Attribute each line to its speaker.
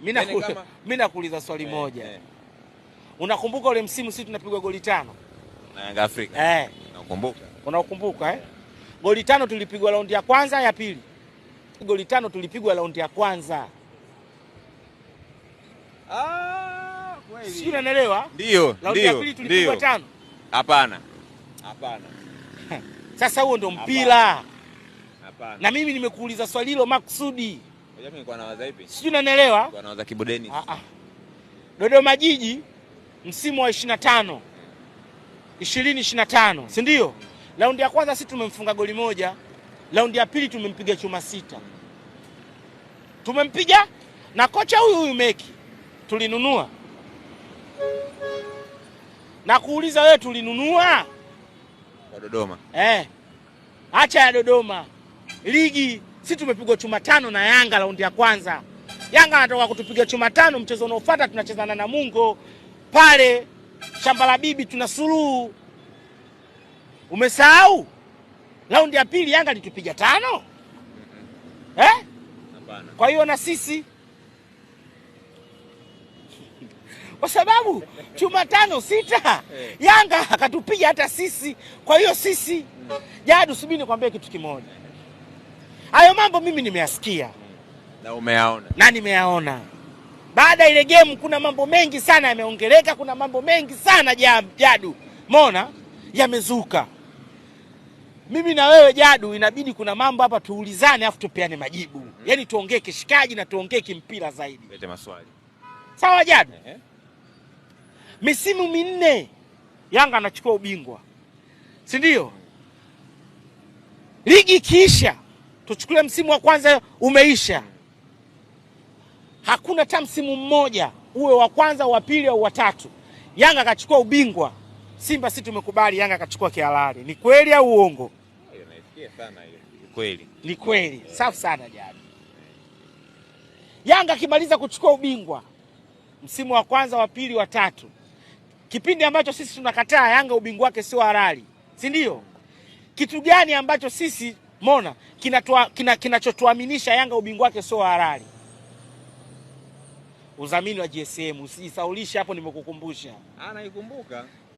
Speaker 1: Mimi nakuuliza swali moja. Unakumbuka ule msimu sisi tunapigwa goli 5
Speaker 2: na Yanga Afrika?
Speaker 1: Nakumbuka. Unakumbuka Goli 5 tulipigwa raundi ya kwanza, ya pili. Goli 5 tulipigwa raundi ya kwanza.
Speaker 2: Kweli.
Speaker 1: Sio, unaelewa?
Speaker 2: Ndio.
Speaker 1: Raundi ya pili tulipigwa 5.
Speaker 2: Hapana.
Speaker 1: Sasa huo ndo mpira.
Speaker 2: Hapana.
Speaker 1: Na mimi nimekuuliza swali hilo makusudi.
Speaker 2: Mimi nilikuwa nawaza ipi?
Speaker 1: Sio, unaelewa?
Speaker 2: Nilikuwa nawaza Kibodeni.
Speaker 1: Dodoma Jiji msimu wa 2025, si ndio? Raundi ya kwanza sisi tumemfunga goli 1, raundi ya pili tumempiga chuma 6. Tumempiga na kocha huyu Meki. Tulinunua. Na kuuliza wewe, tulinunua
Speaker 2: kwa Dodoma?
Speaker 1: Acha ya Dodoma. Ligi sisi tumepigwa chuma 5 na Yanga raundi ya kwanza. Yanga anatoka kutupiga chuma 5, mchezo unaofuata tunacheza na Namungo pale shamba la bibi, tuna suluhu. Umesahau? Raundi ya pili Yanga alitupiga 5.
Speaker 2: Hapana.
Speaker 1: Kwa hiyo na sisi kwa sababu chuma 5-6 Yanga akatupiga hata sisi. Kwa hiyo sisi Jadu, subiri nikwambie kitu kimoja. Hayo mambo mimi nimeyasikia.
Speaker 2: Na umeyaona?
Speaker 1: Na nimeyaona. Baada ile game kuna mambo mengi sana yameongeleka, kuna mambo mengi sana Jadu, umeona, yamezuka. Mimi na wewe Jadu, inabidi kuna mambo hapa tuulizane afu tupeane majibu. Yaani tuongee kishikaji na tuongee kimpira zaidi.
Speaker 2: Lete maswali.
Speaker 1: Sawa Jadu? Misimu 4 Yanga anachukua ubingwa, si ndio? Ligi kiisha, tuchukulie msimu wa kwanza umeisha. Hakuna hata msimu mmoja, uwe wa kwanza, wa pili au wa tatu, Yanga akachukua ubingwa. Simba sisi tumekubali Yanga akachukua kihalali. Ni kweli au uongo?
Speaker 2: Naisikia sana hiyo. Kweli.
Speaker 1: Ni kweli. Safi sana Jadu. Yanga akimaliza kuchukua ubingwa msimu wa kwanza, wa pili, wa tatu, kipindi ambacho sisi tunakataa Yanga ubingwa wake sio halali, si ndio? Kitu gani ambacho sisi kinachotuaminisha Yanga ubingwa wake sio halali? Udhamini wa GSM. Usijisaulishe hapo, nimekukumbusha.
Speaker 2: Naikumbuka.